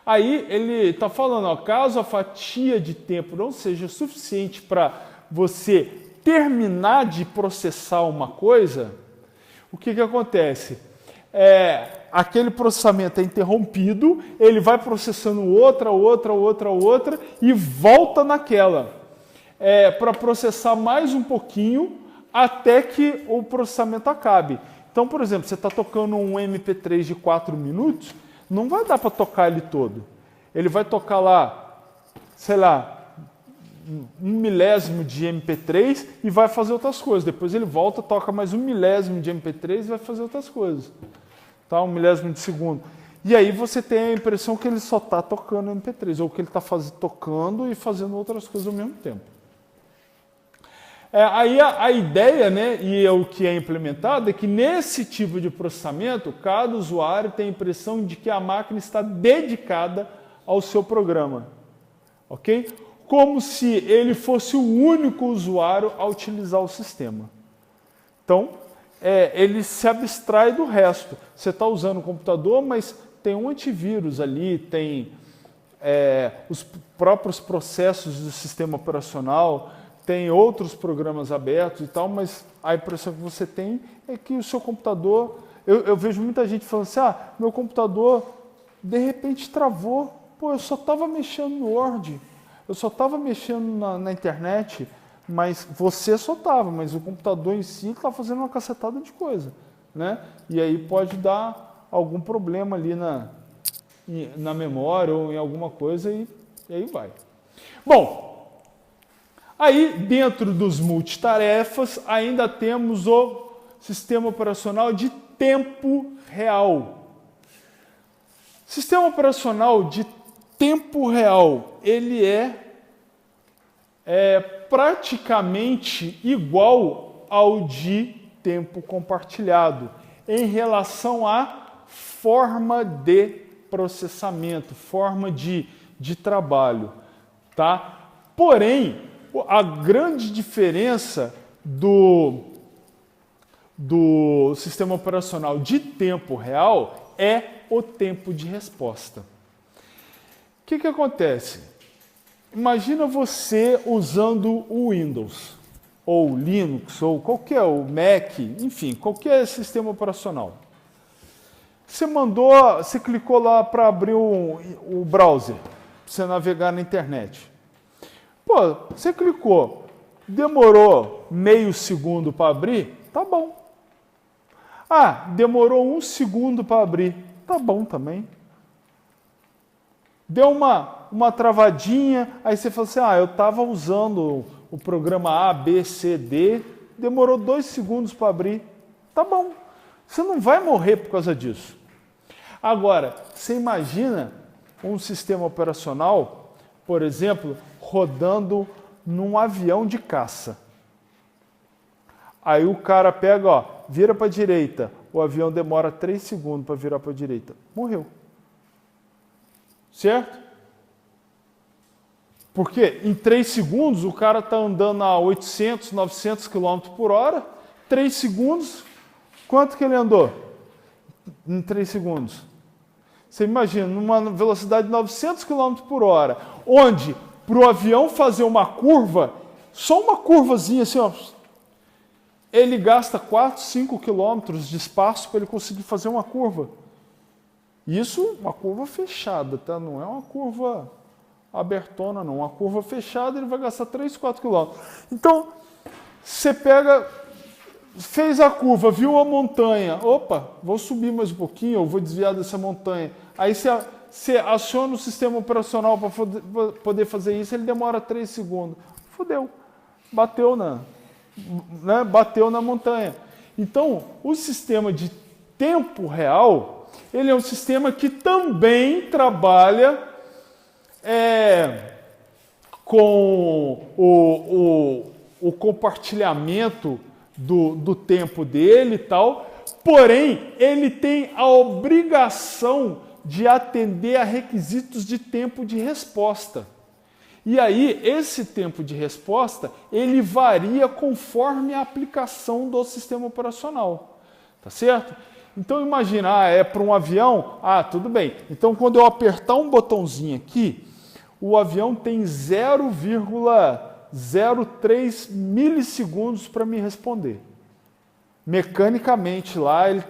Aí ele está falando, ó, caso a fatia de tempo não seja suficiente para você terminar de processar uma coisa, o que acontece? Aquele processamento é interrompido, ele vai processando outra, e volta naquela. Para processar mais um pouquinho até que o processamento acabe. Então, por exemplo, você está tocando um MP3 de 4 minutos, não vai dar para tocar ele todo. Ele vai tocar lá, sei lá, 1/1000 de MP3 e vai fazer outras coisas. Depois ele volta, toca mais 1/1000 de MP3 e vai fazer outras coisas. Tá? 1/1000 de segundo. E aí você tem a impressão que ele só está tocando MP3, ou que ele está tocando e fazendo outras coisas ao mesmo tempo. Aí a ideia, né, e o que é implementado, é que nesse tipo de processamento, cada usuário tem a impressão de que a máquina está dedicada ao seu programa. Ok? Como se ele fosse o único usuário a utilizar o sistema. Então, ele se abstrai do resto. Você está usando o computador, mas tem um antivírus ali, tem os próprios processos do sistema operacional, tem outros programas abertos e tal, mas a impressão que você tem é que o seu computador... Eu vejo muita gente falando assim, meu computador de repente travou. Pô, eu só estava mexendo no Word, eu só estava mexendo na internet, mas você só estava, mas o computador em si está fazendo uma cacetada de coisa, né? E aí pode dar algum problema ali na memória ou em alguma coisa e aí vai. Bom, aí dentro dos multitarefas ainda temos o sistema operacional de tempo real. Sistema operacional de tempo real, ele é praticamente igual ao de tempo compartilhado em relação à forma de processamento, forma de trabalho, tá? Porém, a grande diferença do sistema operacional de tempo real é o tempo de resposta. O que acontece? Imagina você usando o Windows, ou Linux, ou qualquer, o Mac, enfim, qualquer sistema operacional. Você clicou lá para abrir o browser, para você navegar na internet. Pô, você clicou, demorou meio segundo para abrir, tá bom. Demorou 1 segundo para abrir, tá bom também. Deu uma travadinha, aí você fala assim, eu estava usando o programa A, B, C, D, demorou 2 segundos para abrir. Tá bom, você não vai morrer por causa disso. Agora, você imagina um sistema operacional, por exemplo, rodando num avião de caça. Aí o cara pega, ó, vira para a direita, o avião demora 3 segundos para virar para a direita. Morreu. Certo? Porque em 3 segundos o cara está andando a 800, 900 km por hora, 3 segundos, quanto que ele andou? Em 3 segundos. Você imagina, numa velocidade de 900 km por hora, onde para o avião fazer uma curva, só uma curvazinha assim, ó, ele gasta 4, 5 quilômetros de espaço para ele conseguir fazer uma curva. Isso, uma curva fechada, tá? Não é uma curva abertona, não. Uma curva fechada, ele vai gastar 3, 4 quilômetros. Então, você pega, fez a curva, viu a montanha, opa, vou subir mais um pouquinho, ou vou desviar dessa montanha. Aí você aciona o sistema operacional para poder fazer isso, ele demora 3 segundos. Fudeu, bateu na montanha. Então, o sistema de tempo real, ele é um sistema que também trabalha com o compartilhamento do tempo dele e tal, porém, ele tem a obrigação de atender a requisitos de tempo de resposta. E aí, esse tempo de resposta, ele varia conforme a aplicação do sistema operacional. Tá certo? Então, imagina, é para um avião, tudo bem. Então, quando eu apertar um botãozinho aqui, o avião tem 0,03 milissegundos para me responder. Mecanicamente lá, ele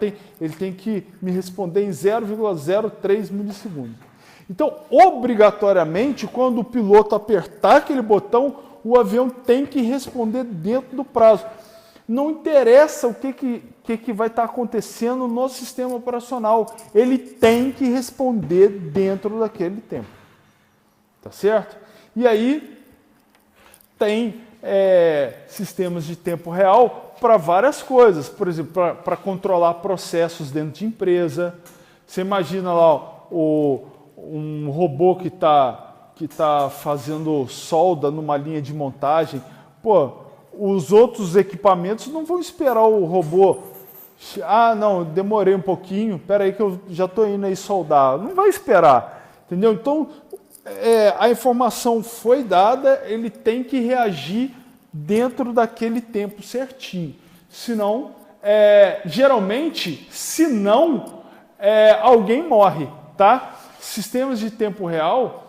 tem que me responder em 0,03 milissegundos. Então, obrigatoriamente, quando o piloto apertar aquele botão, o avião tem que responder dentro do prazo. Não interessa o que vai estar acontecendo no sistema operacional, ele tem que responder dentro daquele tempo. Tá certo? E aí, tem sistemas de tempo real para várias coisas. Por exemplo, para controlar processos dentro de empresa. Você imagina lá um robô que tá fazendo solda numa linha de montagem. Pô, os outros equipamentos não vão esperar o robô. Não, demorei um pouquinho, espera aí que eu já estou indo aí soldar. Não vai esperar, entendeu? Então, a informação foi dada, ele tem que reagir dentro daquele tempo certinho. Senão, geralmente, alguém morre, tá? Sistemas de tempo real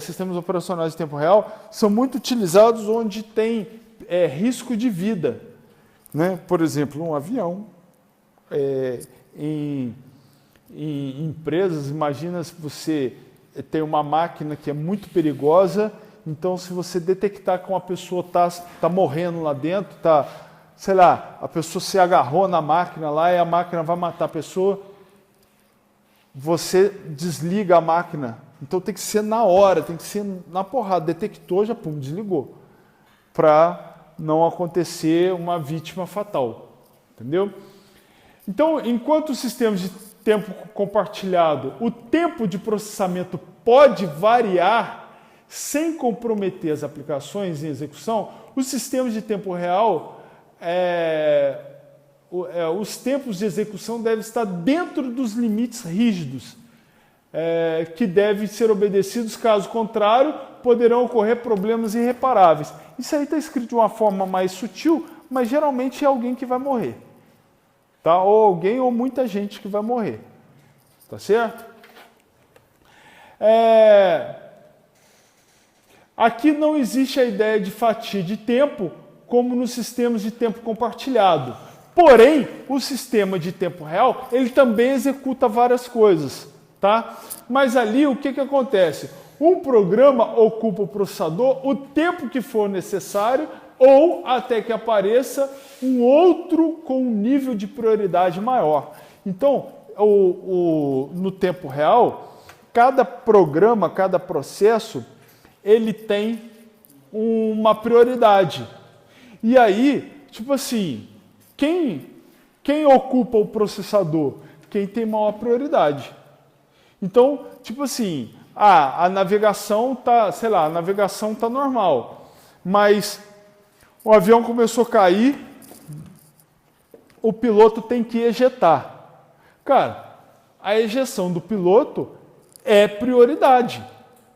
sistemas operacionais de tempo real são muito utilizados onde tem risco de vida, né? Por exemplo, um avião, em empresas, imagina se você tem uma máquina que é muito perigosa, então se você detectar que uma pessoa tá morrendo lá dentro, sei lá, a pessoa se agarrou na máquina lá e a máquina vai matar a pessoa, você desliga a máquina. Então tem que ser na hora, tem que ser na porrada. Detectou, já desligou. Para não acontecer uma vítima fatal. Entendeu? Então, enquanto os sistemas de tempo compartilhado, o tempo de processamento pode variar sem comprometer as aplicações em execução, os sistemas de tempo real, os tempos de execução devem estar dentro dos limites rígidos, que devem ser obedecidos, caso contrário, poderão ocorrer problemas irreparáveis. Isso aí está escrito de uma forma mais sutil, mas geralmente é alguém que vai morrer. Tá? Ou alguém ou muita gente que vai morrer. Tá certo? Aqui não existe a ideia de fatia de tempo como nos sistemas de tempo compartilhado. Porém, o sistema de tempo real, ele também executa várias coisas. Tá? Mas ali o que acontece? Um programa ocupa o processador o tempo que for necessário ou até que apareça um outro com um nível de prioridade maior. Então, no tempo real, cada programa, cada processo, ele tem uma prioridade. E aí, tipo assim, quem ocupa o processador? Quem tem maior prioridade. Então, tipo assim, a navegação tá, sei lá, a navegação tá normal, mas o avião começou a cair, o piloto tem que ejetar. Cara, a ejeção do piloto é prioridade.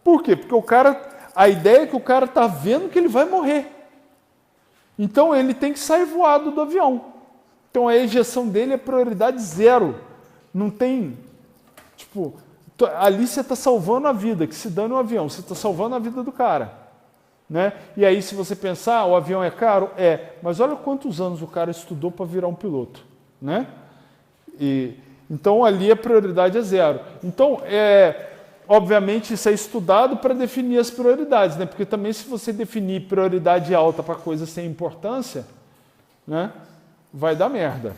Por quê? Porque a ideia é que o cara tá vendo que ele vai morrer. Então ele tem que sair voado do avião. Então a ejeção dele é prioridade zero. Não tem, tipo, ali você está salvando a vida, que se dane o avião, você está salvando a vida do cara. Né? E aí se você pensar, o avião é caro? É, mas olha quantos anos o cara estudou para virar um piloto. Né? Então ali a prioridade é zero. Então, obviamente isso é estudado para definir as prioridades, né? Porque também se você definir prioridade alta para coisas sem importância, né? Vai dar merda.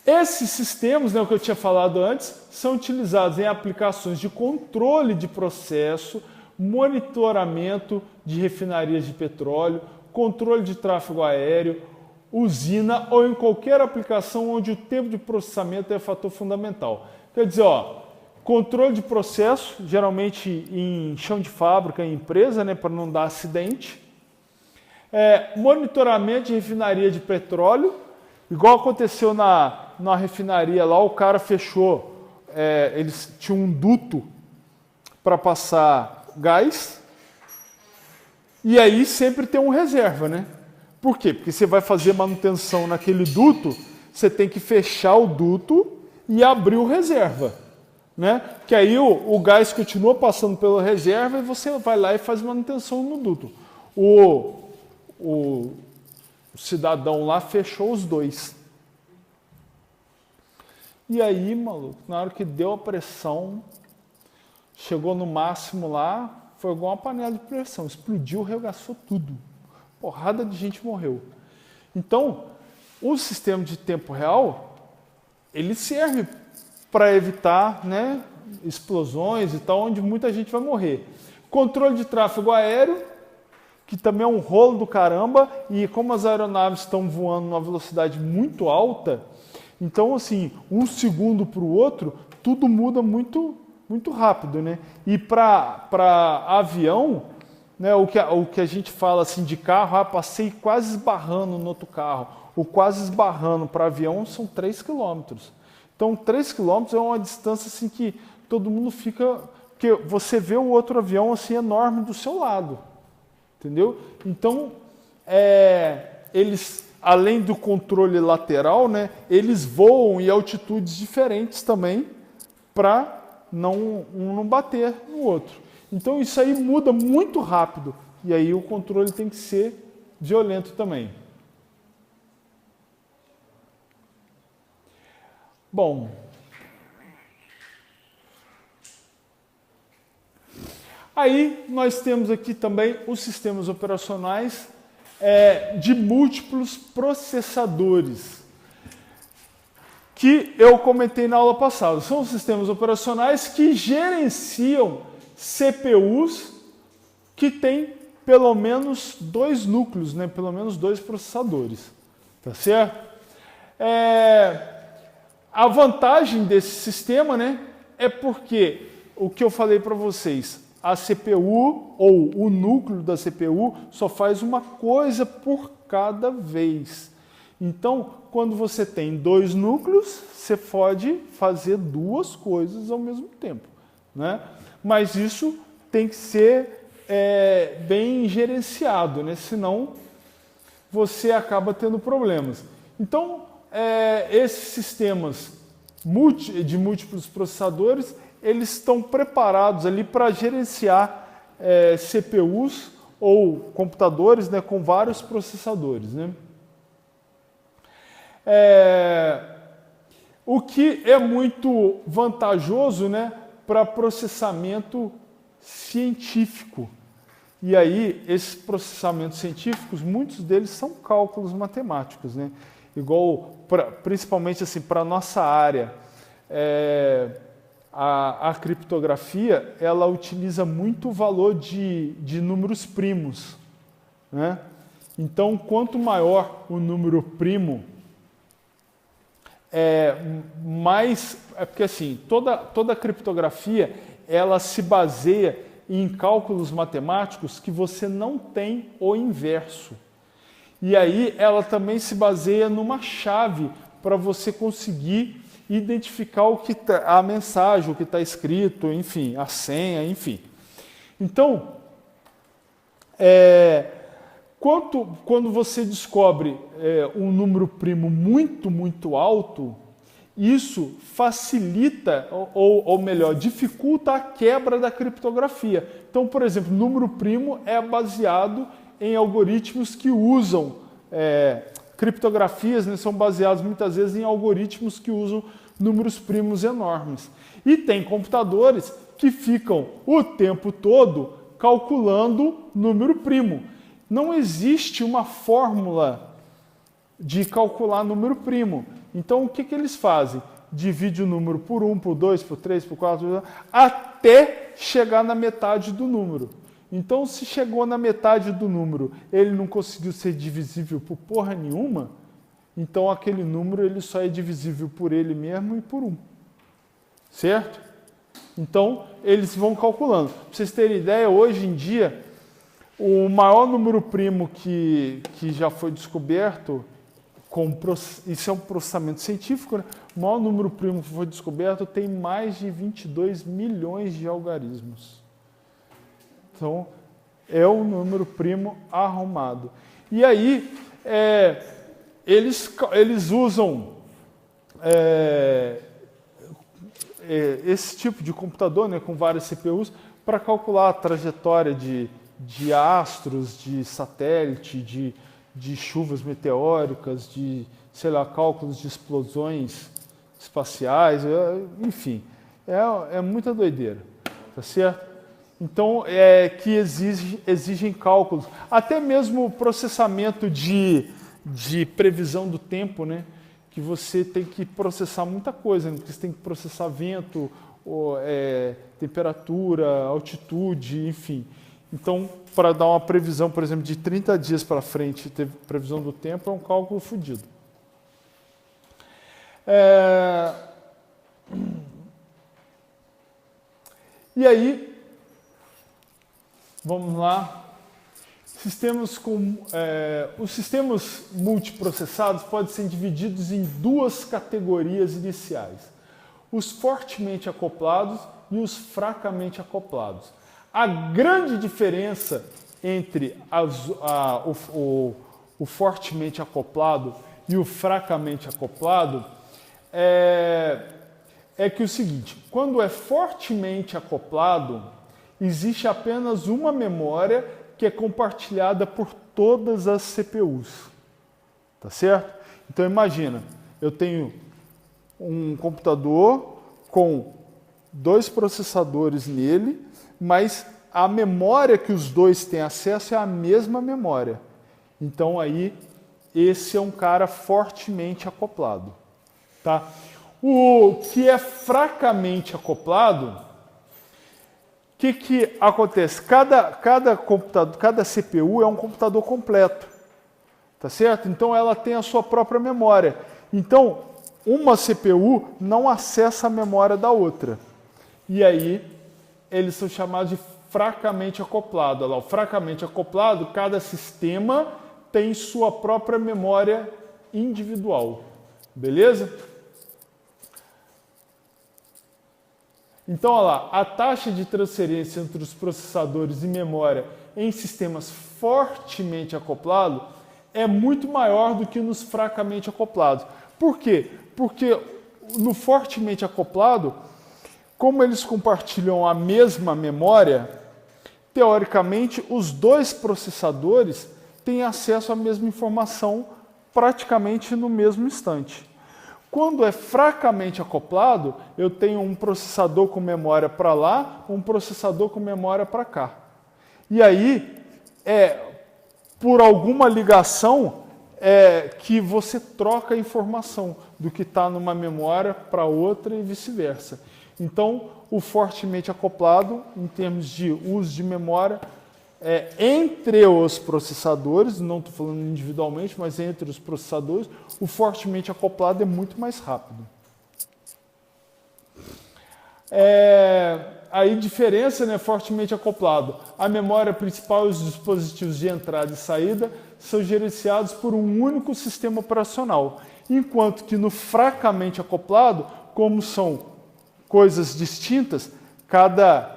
Esses sistemas, né, o que eu tinha falado antes, são utilizados em aplicações de controle de processo, monitoramento de refinarias de petróleo, controle de tráfego aéreo, usina ou em qualquer aplicação onde o tempo de processamento é fator fundamental. Quer dizer, controle de processo, geralmente em chão de fábrica, em empresa, né, para não dar acidente. Monitoramento de refinaria de petróleo, igual aconteceu na refinaria lá, o cara fechou, eles tinham um duto para passar gás, e aí sempre tem um reserva, né? Por quê? Porque você vai fazer manutenção naquele duto, você tem que fechar o duto e abrir o reserva. Né? Que aí o gás continua passando pela reserva e você vai lá e faz manutenção no duto. O cidadão lá fechou os dois. E aí, maluco, na hora que deu a pressão, chegou no máximo lá, foi igual uma panela de pressão, explodiu, regaçou tudo. Porrada de gente morreu. Então, o sistema de tempo real, ele serve para evitar, né, explosões e tal, onde muita gente vai morrer. Controle de tráfego aéreo, que também é um rolo do caramba, e como as aeronaves estão voando numa velocidade muito alta, então, assim, um segundo para o outro, tudo muda muito, muito rápido, né? E para avião, né, o que a gente fala assim de carro, passei quase esbarrando no outro carro. O quase esbarrando para avião são 3 quilômetros. Então, 3 quilômetros é uma distância assim que todo mundo fica... Porque você vê o outro avião assim enorme do seu lado. Entendeu? Então, eles, além do controle lateral, né, eles voam em altitudes diferentes também para um não bater no outro. Então, isso aí muda muito rápido. E aí o controle tem que ser violento também. Bom, aí nós temos aqui também os sistemas operacionais de múltiplos processadores, que eu comentei na aula passada. São sistemas operacionais que gerenciam CPUs que têm pelo menos 2 núcleos, né? Pelo menos 2 processadores. Tá certo? A vantagem desse sistema, né, é porque o que eu falei para vocês, a CPU ou o núcleo da CPU só faz uma coisa por cada vez. Então, quando você tem 2 núcleos, você pode fazer 2 coisas ao mesmo tempo, né? Mas isso tem que ser bem gerenciado, né? Senão você acaba tendo problemas. Então, esses sistemas de múltiplos processadores, eles estão preparados ali para gerenciar CPUs ou computadores, né, com vários processadores, né? O que é muito vantajoso, né, para processamento científico. E aí, esses processamentos científicos, muitos deles são cálculos matemáticos, né? Igual, principalmente assim, para a nossa área, a criptografia, ela utiliza muito o valor de números primos, né? Então, quanto maior o número primo, mais... É porque, assim, toda criptografia, ela se baseia em cálculos matemáticos que você não tem o inverso. E aí, ela também se baseia numa chave para você conseguir identificar a mensagem, o que está escrito, enfim, a senha, enfim. Então, quando você descobre um número primo muito, muito alto, isso facilita, ou melhor, dificulta a quebra da criptografia. Então, por exemplo, número primo é baseado em algoritmos que usam criptografias, né, são baseadas muitas vezes em algoritmos que usam números primos enormes. E tem computadores que ficam o tempo todo calculando número primo. Não existe uma fórmula de calcular número primo. Então, o que eles fazem? Divide o número por 1, por 2, por 3, por 4, até chegar na metade do número. Então, se chegou na metade do número, ele não conseguiu ser divisível por porra nenhuma, então aquele número ele só é divisível por ele mesmo e por 1. Certo? Então, eles vão calculando. Para vocês terem ideia, hoje em dia, o maior número primo que já foi descoberto, isso é um processamento científico, né? O maior número primo que foi descoberto tem mais de 22 milhões de algarismos. Então, é o número primo arrumado. E aí, eles usam esse tipo de computador, né, com várias CPUs, para calcular a trajetória de astros, de satélite, de chuvas meteóricas, de, sei lá, cálculos de explosões espaciais, enfim, é muita doideira, tá certo? Então, que exigem cálculos, até mesmo processamento de previsão do tempo, né? Que você tem que processar muita coisa, né? Porque você tem que processar vento, temperatura, altitude, enfim. Então, para dar uma previsão, por exemplo, de 30 dias para frente, ter previsão do tempo, é um cálculo fodido. E aí, vamos lá. Os sistemas multiprocessados podem ser divididos em duas categorias iniciais: os fortemente acoplados e os fracamente acoplados. A grande diferença entre o fortemente acoplado e o fracamente acoplado é que o seguinte: quando é fortemente acoplado, existe apenas uma memória que é compartilhada por todas as CPUs. Tá certo? Então imagina, eu tenho um computador com 2 processadores nele, mas a memória que os dois têm acesso é a mesma memória. Então aí, esse é um cara fortemente acoplado. Tá? O que é fracamente acoplado, o que acontece? Cada computador, cada CPU é um computador completo. Tá certo? Então ela tem a sua própria memória. Então, uma CPU não acessa a memória da outra. E aí, eles são chamados de fracamente acoplado. Olha lá, o fracamente acoplado, cada sistema tem sua própria memória individual. Beleza? Então, olha lá, a taxa de transferência entre os processadores e memória em sistemas fortemente acoplados é muito maior do que nos fracamente acoplados. Por quê? Porque no fortemente acoplado, como eles compartilham a mesma memória, teoricamente, os 2 processadores têm acesso à mesma informação praticamente no mesmo instante. Quando é fracamente acoplado, eu tenho um processador com memória para lá, um processador com memória para cá. E aí, por alguma ligação, que você troca a informação do que está numa memória para outra e vice-versa. Então, o fortemente acoplado, em termos de uso de memória, entre os processadores, não estou falando individualmente, mas entre os processadores, o fortemente acoplado é muito mais rápido. Aí diferença, né, fortemente acoplado. A memória principal e os dispositivos de entrada e saída são gerenciados por um único sistema operacional, enquanto que no fracamente acoplado, como são coisas distintas, cada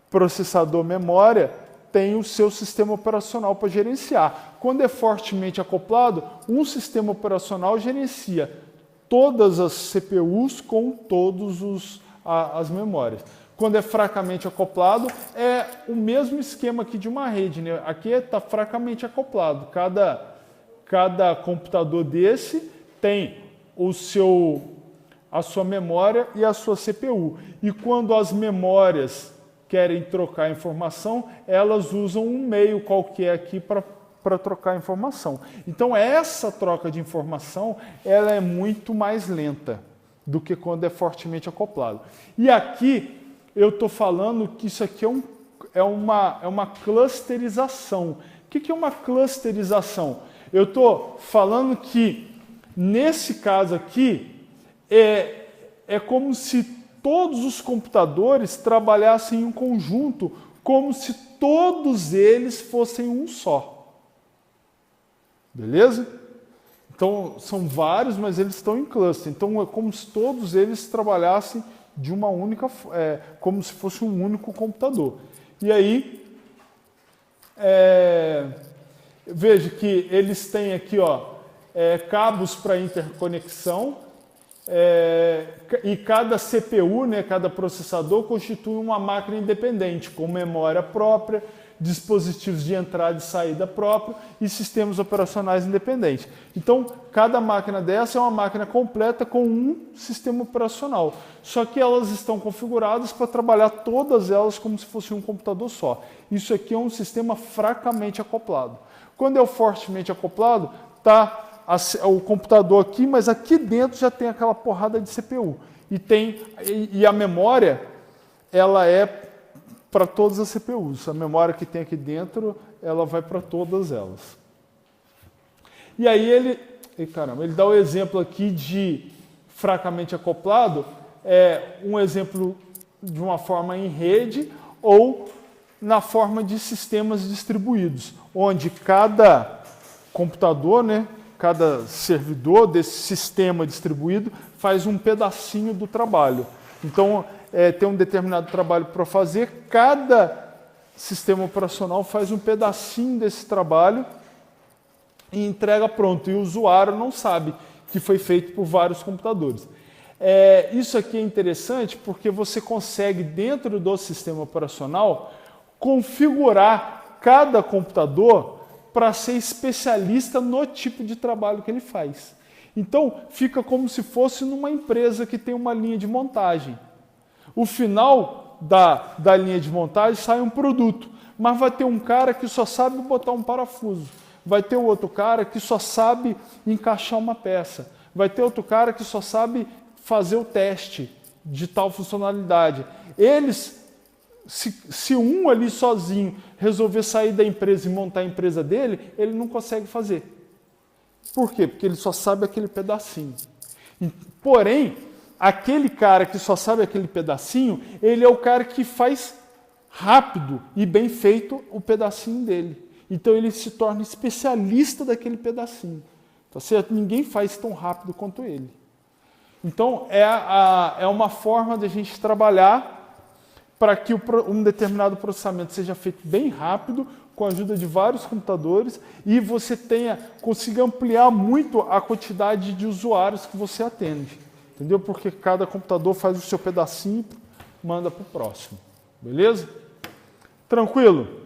processador memória tem o seu sistema operacional para gerenciar. Quando é fortemente acoplado, um sistema operacional gerencia todas as CPUs com todas as memórias. Quando é fracamente acoplado, é o mesmo esquema aqui de uma rede, né? Aqui está fracamente acoplado. Cada computador desse tem a sua memória e a sua CPU. E quando as memórias querem trocar informação, elas usam um meio qualquer aqui para trocar informação. Então, essa troca de informação ela é muito mais lenta do que quando é fortemente acoplado. E aqui eu estou falando que isso aqui é uma clusterização. O que é uma clusterização? Eu estou falando que, nesse caso aqui, é como se todos os computadores trabalhassem em conjunto, como se todos eles fossem um só. Beleza? Então, são vários, mas eles estão em cluster. Então, é como se todos eles trabalhassem de uma única, como se fosse um único computador. E aí, veja que eles têm aqui, cabos para interconexão, e cada CPU, né, cada processador, constitui uma máquina independente, com memória própria, dispositivos de entrada e saída próprio e sistemas operacionais independentes. Então, cada máquina dessa é uma máquina completa com um sistema operacional. Só que elas estão configuradas para trabalhar todas elas como se fosse um computador só. Isso aqui é um sistema fracamente acoplado. Quando é o fortemente acoplado, está o computador aqui, mas aqui dentro já tem aquela porrada de CPU. E a memória, ela é para todas as CPUs. A memória que tem aqui dentro, ela vai para todas elas. E aí ele dá o exemplo aqui de fracamente acoplado, um exemplo de uma forma em rede ou na forma de sistemas distribuídos, onde cada computador, né, cada servidor desse sistema distribuído faz um pedacinho do trabalho. Então, tem um determinado trabalho para fazer, cada sistema operacional faz um pedacinho desse trabalho e entrega pronto. E o usuário não sabe que foi feito por vários computadores. Isso aqui é interessante porque você consegue, dentro do sistema operacional, configurar cada computador para ser especialista no tipo de trabalho que ele faz. Então, fica como se fosse numa empresa que tem uma linha de montagem. O final da linha de montagem sai um produto, mas vai ter um cara que só sabe botar um parafuso. Vai ter outro cara que só sabe encaixar uma peça. Vai ter outro cara que só sabe fazer o teste de tal funcionalidade. Se um ali sozinho resolver sair da empresa e montar a empresa dele, ele não consegue fazer. Por quê? Porque ele só sabe aquele pedacinho. Porém, aquele cara que só sabe aquele pedacinho, ele é o cara que faz rápido e bem feito o pedacinho dele. Então ele se torna especialista daquele pedacinho. Tá certo? Ninguém faz tão rápido quanto ele. Então é uma forma de a gente trabalhar para que um determinado processamento seja feito bem rápido, com a ajuda de vários computadores, e você consiga ampliar muito a quantidade de usuários que você atende. Entendeu? Porque cada computador faz o seu pedacinho e manda para o próximo. Beleza? Tranquilo?